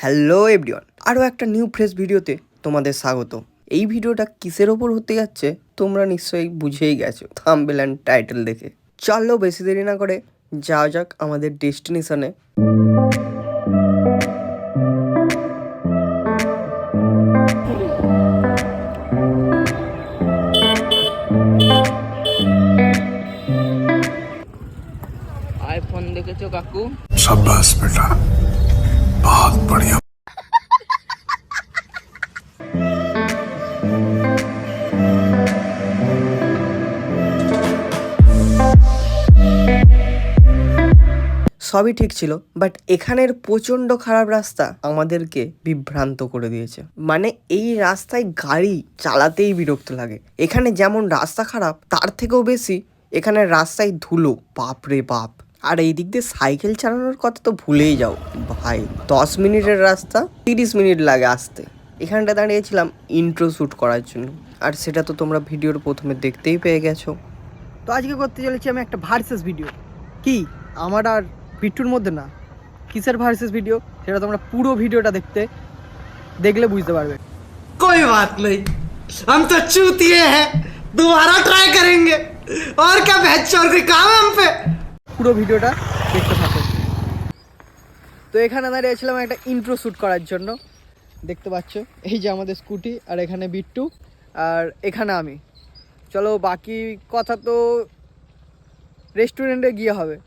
Hello everyone, আরও একটা new fresh ভিডিওতে তোমাদের স্বাগত। এই ভিডিওটা কিসের ওপর হতে যাচ্ছে তোমরা নিশ্চয়ই বুঝেই গেছো থাম্বনেল অ্যান্ড টাইটেল দেখে। চলো বেশি দেরি না করে যাওয়া যাক আমাদের ডেস্টিনেশনে। आईफोन দেখেছো কাকু? शाबाश बेटा, बहुत बढ़िया। সবই ঠিক ছিল, বাট এখানের প্রচণ্ড খারাপ রাস্তা আমাদেরকে বিভ্রান্ত করে দিয়েছে। মানে এই রাস্তায় গাড়ি চালাতেই বিরক্ত লাগে। এখানে যেমন রাস্তা খারাপ, তার থেকেও বেশি এখানে রাস্তায় ধুলো, বাপ রে বাপ। আর এই দিক দিয়ে সাইকেল চালানোর কথা তো ভুলেই যাও ভাই। 10 মিনিটের রাস্তা 30 মিনিট লাগে আসতে। এখানটা দাঁড়িয়েছিলাম ইন্ট্রো শ্যুট করার জন্য, আর সেটা তো তোমরা ভিডিওর প্রথমে দেখতেই পেয়ে গেছো। তো আজকে করতে চলেছি আমি একটা ভার্সেস ভিডিও। কি আমার আর বিট্টুর মধ্যে না, কিসের ভার্সেস ভিডিও সেটা তোমরা পুরো ভিডিওটা দেখলে বুঝতে পারবে। कोई बात नहीं, हम तो चूतिए हैं, दोबारा ट्राई करेंगे। और क्या बहचोद कोई काम है हम पे। পুরো ভিডিওটা দেখতে থাকো। তো এখানে দাঁড়িয়েছিলাম একটা ইন্ট্রো শ্যুট করার জন্য। দেখতে পাচ্ছ এই যে আমাদের স্কুটি, আর এখানে বিট্টু, আর এখানে আমি। চলো বাকি কথা তো রেস্টুরেন্টে গিয়ে হবে।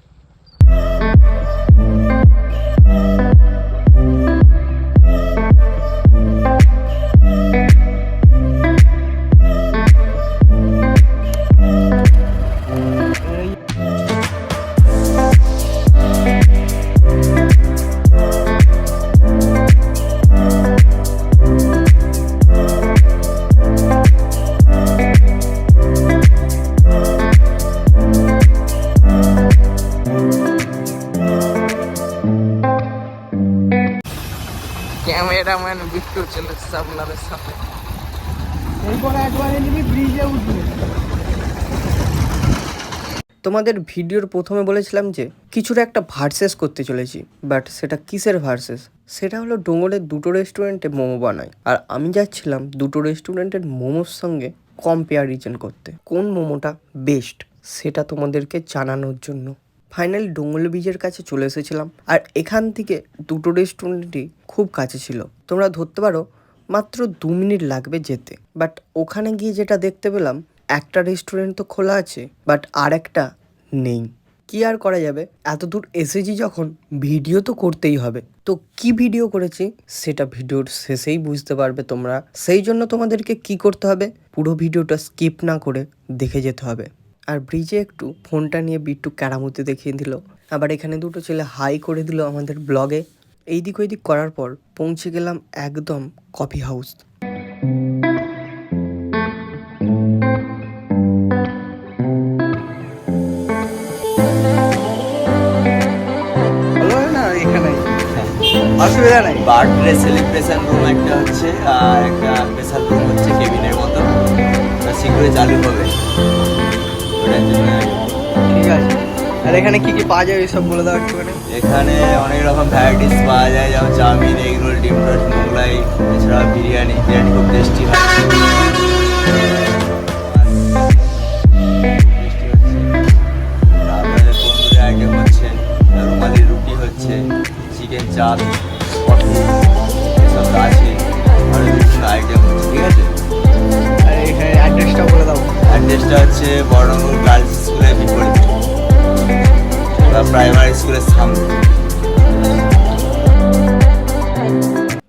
ক্যামেরাম্যান বিট্টু চলে এসেছে আপনাদের সাথে। এরপরে একবার এমনি ব্রিজে উঠবে। তোমাদের ভিডিওর প্রথমে বলেছিলাম যে কিছুটা একটা ভার্সেস করতে চলেছি, বাট সেটা কিসের ভার্সেস? সেটা হলো ডোঙ্গরের দুটো রেস্টুরেন্টে মোমো বানায়, আর আমি যাচ্ছিলাম দুটো রেস্টুরেন্টের মোমোর সঙ্গে কম্পেয়ারিজন করতে, কোন মোমোটা বেস্ট সেটা তোমাদেরকে জানানোর জন্য। ফাইনালি ডোঙ্গল ব্রিজের কাছে চলে এসেছিলাম, আর এখান থেকে দুটো রেস্টুরেন্টই খুব কাছে ছিল। তোমরা ধরতে পারো মাত্র 2 মিনিট লাগবে যেতে। বাট ওখানে গিয়ে যেটা দেখতে পেলাম, একটা রেস্টুরেন্ট তো খোলা আছে, বাট আর একটা নেই। কি আর করা যাবে, এত দূর এসেছি যখন, ভিডিও তো করতেই হবে। তো কি ভিডিও করেছি সেটা ভিডিওর শেষেই বুঝতে পারবে তোমরা। সেই জন্য তোমাদেরকে কি করতে হবে, পুরো ভিডিওটা স্কিপ না করে দেখে যেতে হবে। আর ব্রিজে একটু ফোনটা নিয়ে বিট্টু ক্যারামতি দেখিয়ে দিল, আবার এখানে দুটো ছেলে হাই করে দিল আমাদের ব্লগে। এইদিক ওইদিক করার পর পৌঁছে গেলাম একদম কফি হাউস। অসুবিধা নাই। বার্থডে সেলিব্রেশন রুম একটা হচ্ছে, আর একটা স্পেশাল রুম হচ্ছে কেবিনের মতো, শীঘ্রই চালু হবে। ওটার জন্য ঠিক আছে। আর এখানে কি কি পাওয়া যায় এইসব বলে দাও একটুখানি। এখানে অনেক রকম ভ্যারাইটিস পাওয়া যায়, যেমন চাউমিন, এগ রোল, ডিম টোস্ট, মোগলাই, এছাড়া বিরিয়ানি খুব টেস্টি হয়। তারপরে তন্দুরি আইটেম হচ্ছে, রুমালি রুটি হচ্ছে, চিকেন চাপ, কফি, এসব তো আছে, আরও বিভিন্ন আইটেম হচ্ছে। ঠিক আছে, আর এখানে অ্যাড্রেসটা বলে দাও। অ্যাড্রেসটা হচ্ছে বড়ঙ্গুর গার্লস স্কুলের বিপরীত বা প্রাইমারি স্কুলের সামনে।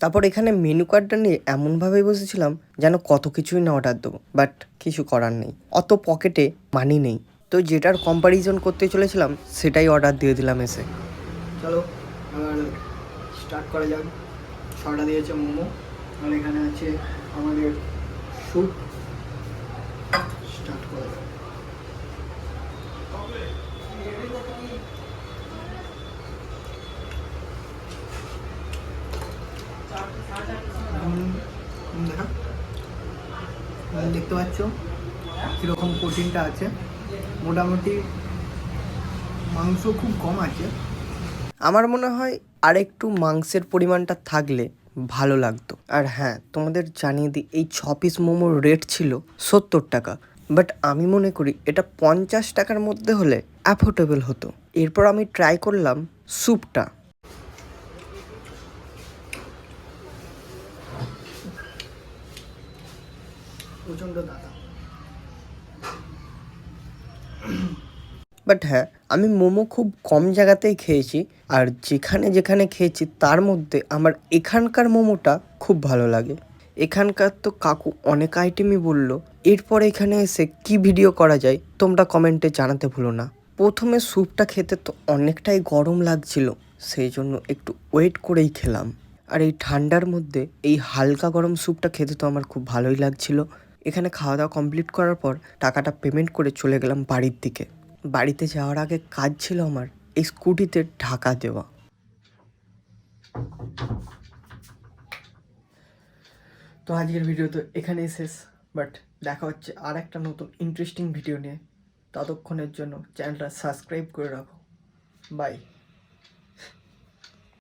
তারপর এখানে মেনু কার্ডটা নিয়ে এমনভাবেই বসেছিলাম যেন কত কিছুই না অর্ডার দেবো, বাট কিছু করার নেই, অত পকেটে মানি নেই। তো যেটার কম্প্যারিজন করতে চলেছিলাম সেটাই অর্ডার দিয়ে দিলাম এসে। চলো এবার স্টার্ট করা যাক। 6টা দিয়েছে মোমো, আর এখানে আছে আমাদের স্যুপ। স্টার্ট করা যাক। দেখা দেখতে পাচ্ছ কীরকম প্রোটিনটা আছে। মোটামুটি মাংস খুব কম আছে। আমার মনে হয় আর একটু মাংসের পরিমাণটা থাকলে ভালো লাগতো। আর হ্যাঁ, তোমাদের জানিয়ে দিই, এই 6 পিস মোমোর রেট ছিল 70 টাকা, বাট আমি মনে করি এটা 50 টাকার মধ্যে হলে অ্যাফোর্ডেবল হতো। এরপর আমি ট্রাই করলাম স্যুপটা। প্রচণ্ড দাদা। বাট হ্যাঁ, আমি মোমো খুব কম জায়গাতেই খেয়েছি, আর যেখানে যেখানে খেয়েছি তার মধ্যে আমার এখানকার মোমোটা খুব ভালো লাগে। এখানকার তো কাকু অনেক আইটেমই বললো। এরপর এখানে এসে কি ভিডিও করা যায় তোমরা কমেন্টে জানাতে ভুলো না। প্রথমে স্যুপটা খেতে তো অনেকটাই গরম লাগছিল, সেই জন্য একটু ওয়েট করেই খেলাম। আর এই ঠান্ডার মধ্যে এই হালকা গরম স্যুপটা খেতে তো আমার খুব ভালোই লাগছিল। এখানে খাওয়া দাওয়া কমপ্লিট করার পর টাকাটা পেমেন্ট করে চলে গেলাম বাড়ির দিকে। বাড়িতে যাওয়ার আগে কাজ ছিল আমার এই স্কুটিতে ঢাকা দেওয়া। তো আজকের ভিডিও তো এখানেই শেষ, বাট দেখা হচ্ছে আর একটা নতুন ইন্টারেস্টিং ভিডিও নিয়ে। ততক্ষণের জন্য চ্যানেলটা সাবস্ক্রাইব করে রাখো। বাই।